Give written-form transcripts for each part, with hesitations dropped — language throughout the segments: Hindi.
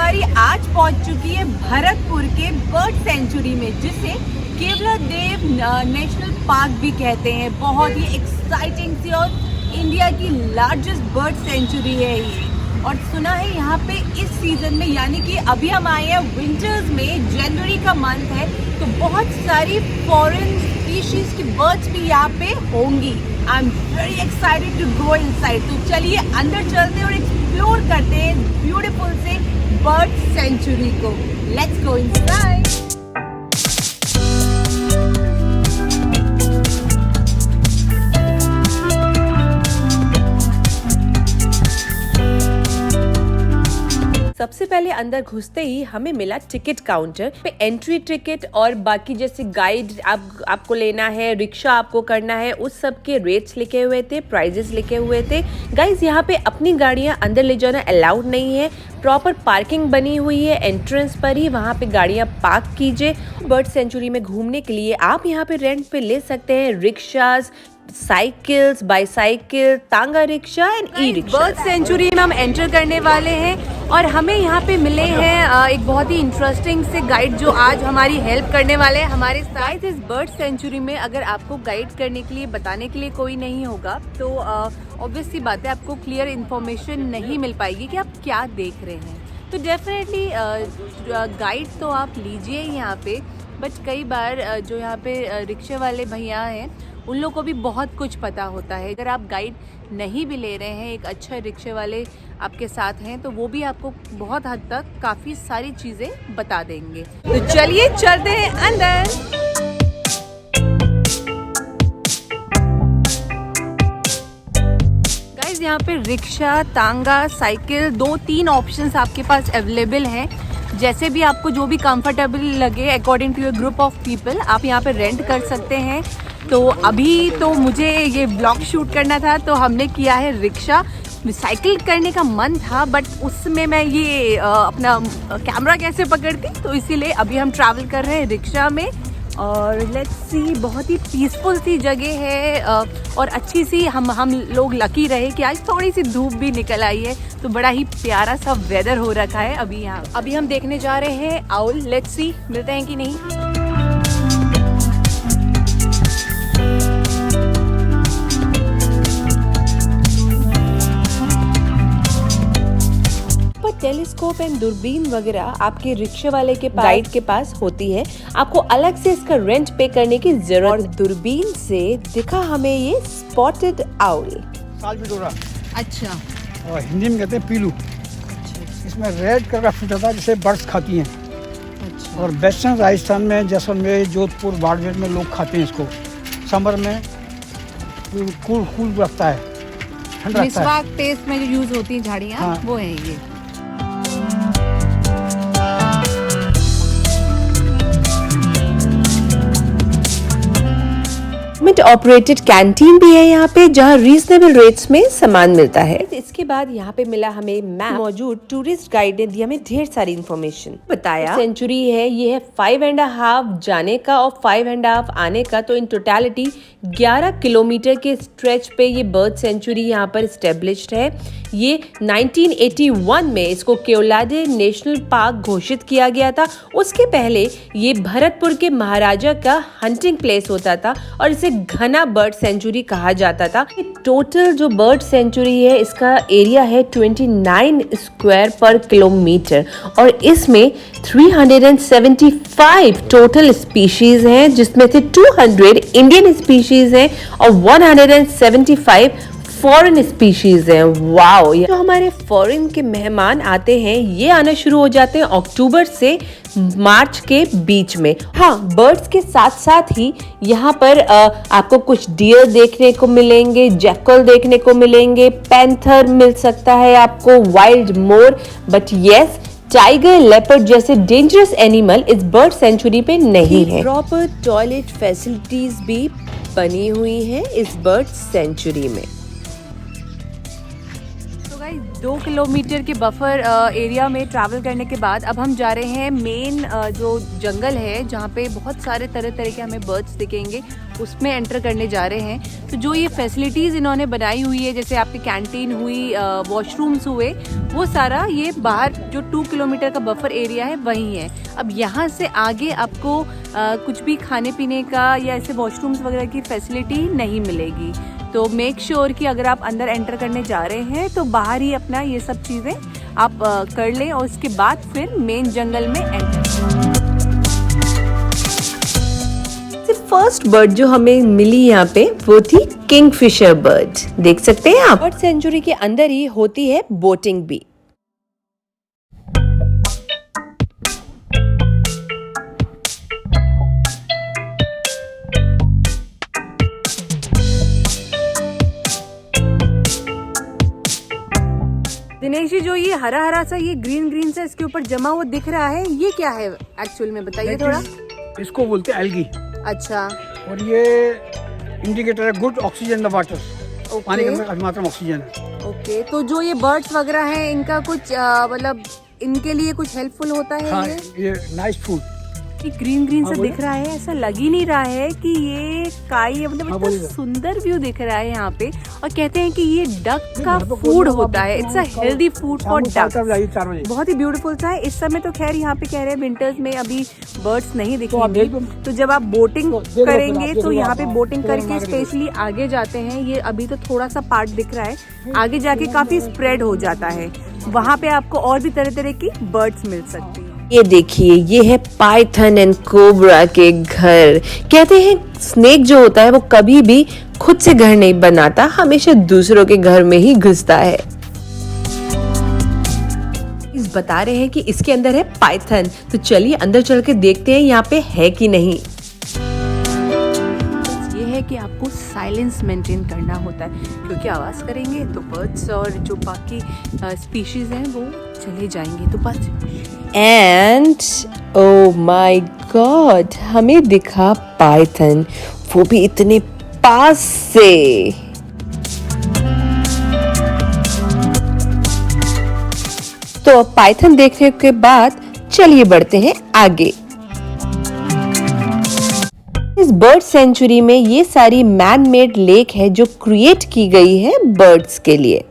सवारी आज पहुंच चुकी है भरतपुर के बर्ड सेंचुरी में, जिसे केवलादेव नेशनल पार्क भी कहते हैं। बहुत ही एक्साइटिंग सी और इंडिया की लार्जेस्ट बर्ड सेंचुरी है ये। और सुना है यहाँ पे इस सीजन में, यानी कि अभी हम आए हैं विंटर्स में, जनवरी का मंथ है, तो बहुत सारी फॉरेन स्पीशीज की बर्ड्स भी यहाँ पे होंगी। I am very excited to go inside. तो चलिए अंदर चलते हैं और एक्सप्लोर करते हैं ब्यूटीफुल से बर्ड सेंचुरी को। Let's go inside. सबसे पहले अंदर घुसते ही हमें मिला टिकट काउंटर पे। एंट्री टिकट और बाकी जैसे गाइड आपको लेना है, रिक्शा आपको करना है, उस सब के रेट्स लिखे हुए थे, प्राइजेस लिखे हुए थे। गाइज यहाँ पे अपनी गाड़ियाँ अंदर ले जाना अलाउड नहीं है। प्रॉपर पार्किंग बनी हुई है एंट्रेंस पर ही, वहाँ पे गाड़ियाँ पार्क कीजिए। बर्ड सेंचुरी में घूमने के लिए आप यहाँ पे रेंट पे ले सकते हैं रिक्शाज, साइकिल्स, बाईसाइकिल, तांगा rickshaw and e rickshaw. Bird sanctuary में हम एंटर करने वाले हैं और हमें यहाँ पे मिले हैं एक बहुत ही इंटरेस्टिंग से गाइड जो आज हमारी हेल्प करने वाले हैं हमारे साथ। इस बर्ड सेंचुरी में अगर आपको गाइड करने के लिए, बताने के लिए कोई नहीं होगा तो ऑब्वियस सी बात है आपको क्लियर इन्फॉर्मेशन नहीं मिल पाएगी कि आप क्या देख रहे हैं। तो डेफिनेटली गाइड तो आप लीजिए यहाँ पे, बट कई बार जो यहाँ पे रिक्शे वाले भैया हैं उन लोगों को भी बहुत कुछ पता होता है। अगर आप गाइड नहीं भी ले रहे हैं, एक अच्छा रिक्शे वाले आपके साथ हैं, तो वो भी आपको बहुत हद तक काफ़ी सारी चीज़ें बता देंगे। तो चलिए चलते हैं अंदर। गाइस यहाँ पे रिक्शा, तांगा, साइकिल, 2-3 ऑप्शंस आपके पास अवेलेबल हैं। जैसे भी आपको जो भी कंफर्टेबल लगे according to your group of people, आप यहाँ पे रेंट कर सकते हैं। तो अभी तो मुझे ये ब्लॉग शूट करना था तो हमने किया है रिक्शा। साइकिल करने का मन था बट उसमें मैं ये अपना कैमरा कैसे पकड़ती, तो इसीलिए अभी हम ट्रैवल कर रहे हैं रिक्शा में। और लेट्स सी, बहुत ही पीसफुल सी जगह है और अच्छी सी हम लोग लकी रहे कि आज थोड़ी सी धूप भी निकल आई है, तो बड़ा ही प्यारा सा वेदर हो रखा है अभी यहाँ। अभी हम देखने जा रहे हैं आउल। लेट्स सी मिलते हैं कि नहीं। टेलीस्कोप एंड दूरबीन वगैरह आपके रिक्शे वाले के पास, गाइड के पास होती है। आपको अलग से इसका रेंट पे करने की जरूरत। और दूरबीन से दिखा हमें ये स्पॉटेड आउल। सालविडोरा। अच्छा। और हिंदी में कहते हैं पीलू। अच्छा। इसमें रेड कलर का फूट होता है जिसे बर्ड्स खाती हैं। अच्छा। और वेस्टर्न राजस्थान में, जैसलमेर, जोधपुर, बाड़मेर में लोग खाते हैं इसको। समर में कूल रखता है, ठंडा रखता है। टेस्ट में जो यूज होती है झाड़ियाँ, हाँ, वो है ये। ऑपरेटेड कैंटीन भी है यहाँ पे, जहाँ रीजनेबल रेट्स में सामान मिलता है। इसके बाद यहाँ पे मिला हमें मैप। मौजूद टूरिस्ट गाइड ने दी हमें ढेर सारी इन्फॉर्मेशन बताया। सेंचुरी है, ये है 5.5 जाने का और 5.5 आने का, तो इन टोटलिटी 11 किलोमीटर के स्ट्रेच पे ये बर्ड सेंचुरी यहाँ पर स्टेब्लिश्ड है। ये 1981 में इसको केवलादेव नेशनल पार्क घोषित किया गया था। उसके पहले ये भरतपुर के महाराजा का हंटिंग प्लेस होता था और इसे घना बर्ड सेंचुरी कहा जाता था। टोटल जो बर्ड सेंचुरी है इसका एरिया है 29 स्क्वायर पर किलोमीटर और इसमें 375 टोटल स्पीशीज हैं, जिसमें से 200 इंडियन स्पीशीज हैं और 175 फॉरेन स्पीशीज हैं। वाओ! जो हमारे फॉरेन के मेहमान आते हैं ये आना शुरू हो जाते हैं अक्टूबर से मार्च के बीच में। हाँ, बर्ड्स के साथ साथ ही यहाँ पर आपको कुछ डियर देखने को मिलेंगे, जैकल देखने को मिलेंगे, पैंथर मिल सकता है आपको, wild more, but yes, tiger, leopard जैसे डेंजरस एनिमल इस बर्ड सेंचुरी पे नहीं है। प्रॉपर टॉयलेट फैसिलिटीज भी बनी हुई हैं इस बर्ड सेंचुरी में। 2 किलोमीटर के बफर एरिया में ट्रैवल करने के बाद अब हम जा रहे हैं मेन जो जंगल है जहाँ पे बहुत सारे तरह तरह के हमें बर्ड्स दिखेंगे, उसमें एंटर करने जा रहे हैं। तो जो ये फैसिलिटीज़ इन्होंने बनाई हुई है, जैसे आपकी कैंटीन हुई, वॉशरूम्स हुए, वो सारा ये बाहर जो 2 किलोमीटर का बफर एरिया है वहीं है। अब यहाँ से आगे आपको कुछ भी खाने पीने का या ऐसे वॉशरूम्स वगैरह की फैसिलिटी नहीं मिलेगी। तो मेक श्योर कि अगर आप अंदर एंटर करने जा रहे हैं तो बाहर ही अपना ये सब चीज़ें आप कर लें और उसके बाद फिर मेन जंगल में एंटर। फर्स्ट बर्ड जो हमें मिली यहाँ पे वो थी किंगफिशर बर्ड। देख सकते हैं आप, बर्ड सेंचुरी के अंदर ही होती है बोटिंग भी। दिनेश जी, जो ये हरा हरा सा ये ग्रीन ग्रीन सा इसके ऊपर जमा हुआ दिख रहा है, ये क्या है एक्चुअल में, बताइए थोड़ा। इसको बोलते हैं एल्गी। अच्छा। और ये इंडिकेटर है good oxygen in the water. पानी के अंदर मात्रा में ऑक्सीजन है। ओके, तो जो ये बर्ड्स वगैरह हैं इनका कुछ मतलब इनके लिए कुछ हेल्पफुल होता है? हाँ, ये नाइस फूड। ये ग्रीन ग्रीन सा दिख रहा है, ऐसा लग ही नहीं रहा है कि ये काई है, मतलब इतना सुंदर व्यू दिख रहा है यहाँ पे। और कहते हैं कि ये डक का फूड होता है, it's a healthy food for duck. बहुत ही ब्यूटीफुल सा है। इस समय तो खैर यहाँ पे कह रहे हैं विंटर्स में अभी बर्ड्स नहीं दिखेंगे, तो जब आप बोटिंग करेंगे तो यहाँ पे बोटिंग करके स्पेशली आगे जाते हैं। ये अभी तो थोड़ा सा पार्ट दिख रहा है, आगे जाके काफी स्प्रेड हो जाता है, वहाँ पे आपको और भी तरह तरह की बर्ड्स मिल सकती है। ये देखिए, ये है पाइथन एंड कोबरा के घर। कहते हैं स्नेक जो होता है वो कभी भी खुद से घर नहीं बनाता, हमेशा दूसरों के घर में ही घुसता है। इस बता रहे हैं कि इसके अंदर है पाइथन, तो चलिए अंदर चल के देखते हैं यहाँ पे है कि नहीं। ये है कि आपको साइलेंस मेंटेन करना होता है, क्योंकि आवाज करेंगे तो बर्ड्स और जो बाकी स्पीशीज हैं वो चले जाएंगे। तो बस एंड ओ माय गॉड, हमें दिखा पाइथन, वो भी इतने पास से। तो पाइथन देखने के बाद चलिए बढ़ते हैं आगे। इस बर्ड सेंचुरी में ये सारी मैन मेड लेक है जो क्रिएट की गई है बर्ड्स के लिए।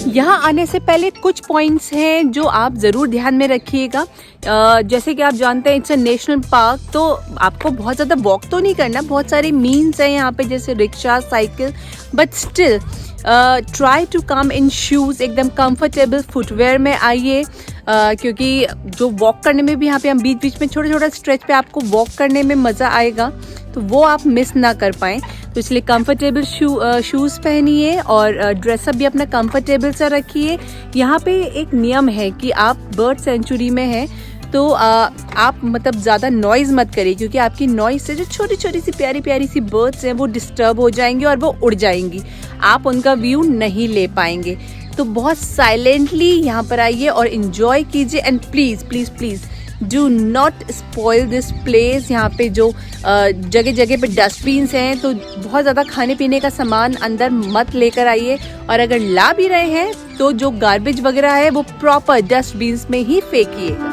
यहाँ आने से पहले कुछ पॉइंट्स हैं जो आप ज़रूर ध्यान में रखिएगा। जैसे कि आप जानते हैं इट्स अ नेशनल पार्क, तो आपको बहुत ज़्यादा वॉक तो नहीं करना, बहुत सारे मीन्स हैं यहाँ पे जैसे रिक्शा, cycle, but still try to come in shoes, एकदम कंफर्टेबल फुटवेयर में आइए, क्योंकि जो वॉक करने में भी यहाँ पे हम बीच बीच में छोटे छोटे स्ट्रेच पे आपको वॉक करने में मज़ा आएगा, तो वो आप मिस ना कर पाएँ। तो इसलिए कंफर्टेबल शूज़ पहनिए और ड्रेसअप भी अपना कंफर्टेबल सा रखिए। यहाँ पे एक नियम है कि आप बर्ड सेंचुरी में हैं तो आप मतलब ज़्यादा नॉइज़ मत करिए, क्योंकि आपकी नॉइज़ से जो छोटी छोटी सी प्यारी प्यारी सी बर्ड्स हैं वो डिस्टर्ब हो जाएंगी और वो उड़ जाएंगी, आप उनका व्यू नहीं ले पाएंगे। तो बहुत साइलेंटली यहाँ पर आइए और इन्जॉय कीजिए। And please please please do not spoil this place. यहाँ पे जो जगह जगह पे डस्टबिन्स हैं, तो बहुत ज़्यादा खाने पीने का सामान अंदर मत लेकर आइए, और अगर ला भी रहे हैं तो जो गार्बेज वगैरह है वो प्रॉपर डस्टबिन्स में ही फेंकिएगा।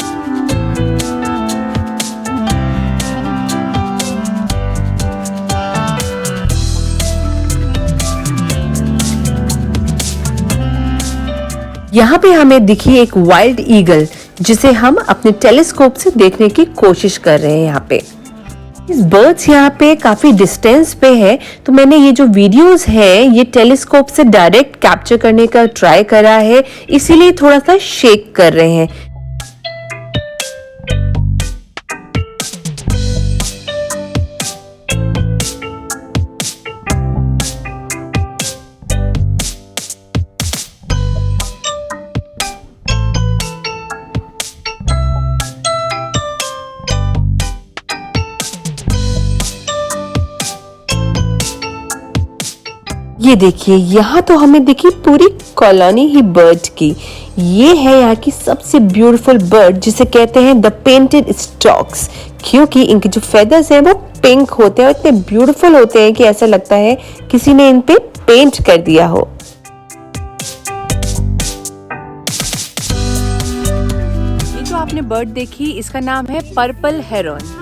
यहाँ पे हमें दिखी एक वाइल्ड ईगल, जिसे हम अपने टेलीस्कोप से देखने की कोशिश कर रहे हैं। यहाँ पे इस बर्ड्स यहाँ पे काफी डिस्टेंस पे है, तो मैंने ये जो वीडियोस है ये टेलीस्कोप से डायरेक्ट कैप्चर करने का ट्राई करा है, इसीलिए थोड़ा सा शेक कर रहे हैं। ये देखिए, यहाँ तो हमें दिखी पूरी कॉलोनी ही बर्ड की। ये है यहाँ की सबसे ब्यूटीफुल बर्ड जिसे कहते हैं द पेंटेड स्टॉक्स, क्योंकि इनके जो फेदर्स हैं वो पिंक होते हैं और इतने ब्यूटीफुल होते हैं कि ऐसा लगता है किसी ने इन पे पेंट कर दिया हो। ये जो आपने बर्ड देखी, इसका नाम है पर्पल हेरॉन।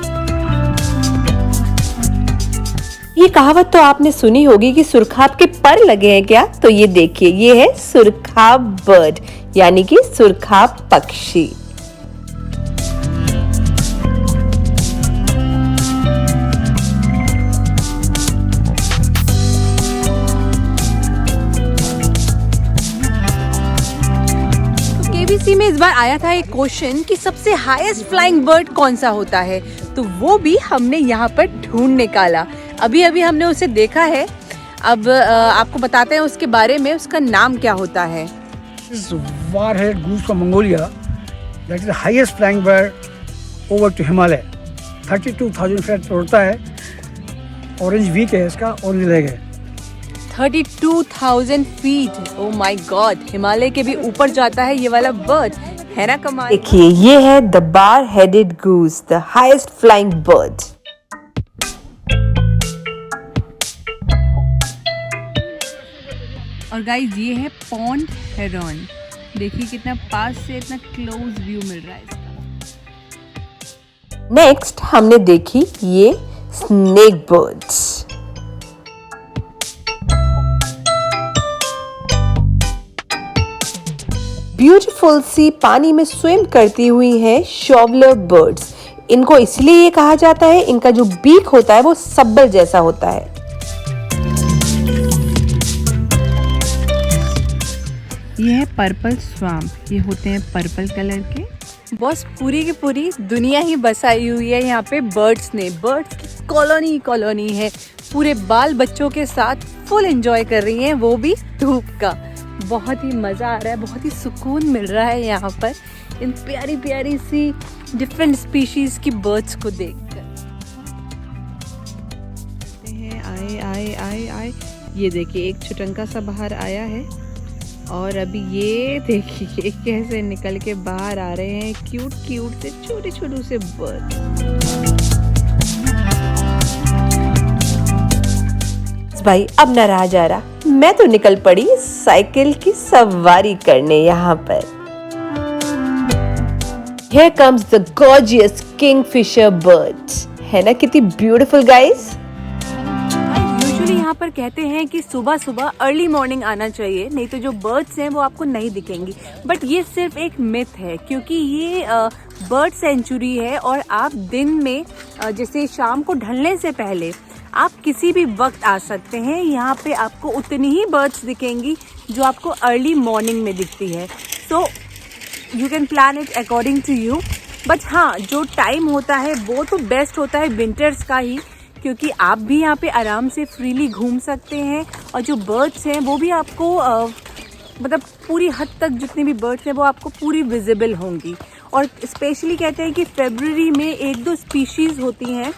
ये कहावत तो आपने सुनी होगी कि सुरखाब के पर लगे हैं क्या? तो ये देखिए, ये है सुरखाब बर्ड, यानी कि सुरखाब पक्षी। केबीसी में इस बार आया था एक क्वेश्चन कि सबसे हाईएस्ट फ्लाइंग बर्ड कौन सा होता है, तो वो भी हमने यहाँ पर ढूंढ निकाला। अभी अभी हमने उसे देखा है। अब आपको बताते हैं उसके बारे में, उसका नाम क्या होता है। Warhead goose from Mongolia, that is the highest flying bird over to Himalaya. 32,000 feet पर उड़ता है। ऑरेंज वीक है इसका, ऑरेंज लेग है। 32,000 feet, oh my God, Himalaya के भी ऊपर जाता है ये वाला बर्ड, है ना कमाल। देखिए, ये है the bar headed goose, the highest flying bird. और गाइस, ये है पॉन्ड हेरॉन। देखिए कितना पास से, इतना क्लोज व्यू मिल रहा है इसका। नेक्स्ट हमने देखी ये स्नेक बर्ड्स। ब्यूटीफुल सी पानी में स्विम करती हुई है शॉवलर बर्ड्स। इनको इसलिए ये कहा जाता है, इनका जो बीक होता है वो सब्बल जैसा होता है। ये है पर्पल स्वाम्प, ये होते हैं पर्पल कलर के। बस पूरी की पूरी दुनिया ही बसाई हुई है यहाँ पे बर्ड्स ने। बर्ड्स की कॉलोनी है, पूरे बाल बच्चों के साथ फुल एंजॉय कर रही हैं, वो भी धूप का। बहुत ही मज़ा आ रहा है, बहुत ही सुकून मिल रहा है यहाँ पर इन प्यारी प्यारी सी डिफरेंट स्पीशीज की बर्ड्स को देखकर। आए आए आए आए, ये देखिए एक छुटंका सा बाहर आया है और अभी ये देखिए कैसे निकल के बाहर आ रहे हैं क्यूट क्यूट से छोटे छोटे से बर्ड। भाई अब न रहा जा रहा, मैं तो निकल पड़ी साइकिल की सवारी करने यहाँ पर। Here comes the gorgeous kingfisher bird, है ना कितनी ब्यूटीफुल गाइस। यूजुअली यहाँ पर कहते हैं कि सुबह सुबह अर्ली मॉर्निंग आना चाहिए, नहीं तो जो बर्ड्स हैं वो आपको नहीं दिखेंगी। बट ये सिर्फ एक मिथ है, क्योंकि ये बर्ड सेंचुरी है और आप दिन में जैसे शाम को ढलने से पहले आप किसी भी वक्त आ सकते हैं। यहाँ पे आपको उतनी ही बर्ड्स दिखेंगी जो आपको अर्ली मॉर्निंग में दिखती है। So you can plan it according to you. But हाँ, जो टाइम होता है वो तो बेस्ट होता है विंटर्स का ही, क्योंकि आप भी यहाँ पे आराम से फ्रीली घूम सकते हैं और जो बर्ड्स हैं वो भी आपको मतलब पूरी हद तक जितने भी बर्ड्स हैं वो आपको पूरी विजिबल होंगी। और स्पेशली कहते हैं कि फरवरी में एक दो स्पीशीज़ होती हैं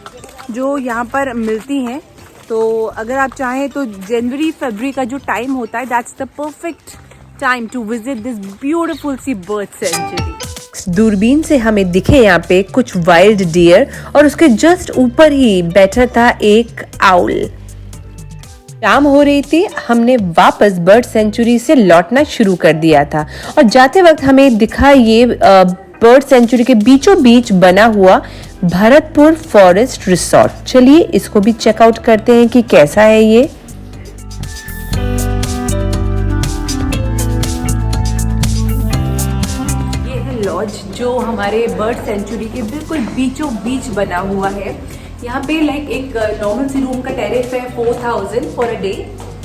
जो यहाँ पर मिलती हैं, तो अगर आप चाहें तो जनवरी फरवरी का जो टाइम होता है that's the perfect time to visit this beautiful sea bird sanctuary. दूरबीन से हमें दिखे यहाँ पे कुछ वाइल्ड डियर और उसके जस्ट ऊपर ही बैठा था एक आउल। शाम हो रही थी, हमने वापस बर्ड सेंचुरी से लौटना शुरू कर दिया था और जाते वक्त हमें दिखा ये बर्ड सेंचुरी के बीचों बीच बना हुआ भरतपुर फॉरेस्ट रिसोर्ट। चलिए इसको भी चेकआउट करते हैं कि कैसा है ये। लॉज जो हमारे बर्ड सेंचुरी के बिल्कुल बीचों बीच बना हुआ है। यहाँ पे लाइक एक नॉर्मल सी रूम का टैरिफ है 4,000 for a day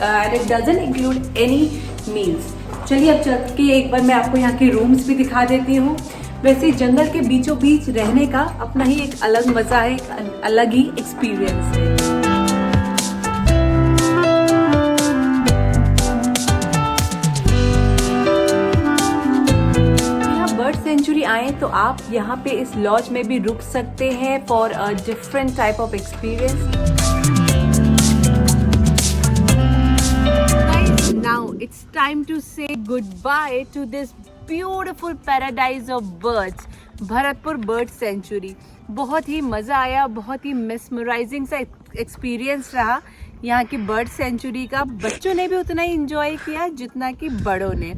and it doesn't include any meals. चलिए अब चल के एक बार मैं आपको यहाँ के रूम्स भी दिखा देती हूँ। वैसे जंगल के बीचों बीच रहने का अपना ही एक अलग मजा है, एक अलग ही एक्सपीरियंस है। सेंचुरी आए तो आप यहाँ पे इस लॉज में भी रुक सकते हैं for a different type of experience. now it's time to say goodbye to this beautiful paradise of birds, Bharatpur bird sanctuary. बहुत ही मज़ा आया, बहुत ही मेस्मराइजिंग सा एक्सपीरियंस रहा यहाँ की बर्ड सेंचुरी का। बच्चों ने भी उतना ही इंजॉय किया जितना कि बड़ों ने।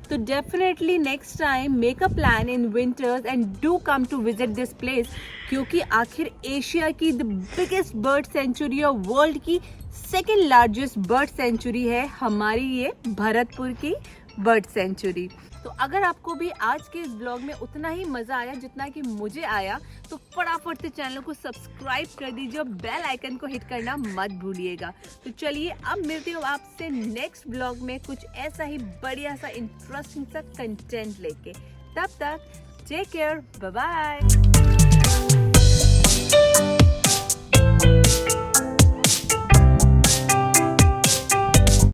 तो definitely next time make a plan in winters and do come to visit this place, क्योंकि आखिर एशिया की द बिगेस्ट बर्ड सेंचुरी और वर्ल्ड की सेकेंड लार्जेस्ट बर्ड सेंचुरी है हमारी ये भरतपुर की बर्ड सेंचुरी। तो अगर आपको भी आज के इस ब्लॉग में उतना ही मज़ा आया जितना कि मुझे आया, तो फटाफट से चैनल को सब्सक्राइब कर दीजिए और बेल आइकन को हिट करना मत भूलिएगा। तो चलिए अब मिलती हूँ आपसे नेक्स्ट ब्लॉग में कुछ ऐसा ही बढ़िया सा इंटरेस्टिंग सा कंटेंट लेके। तब तक टेक केयर, बाय बाय।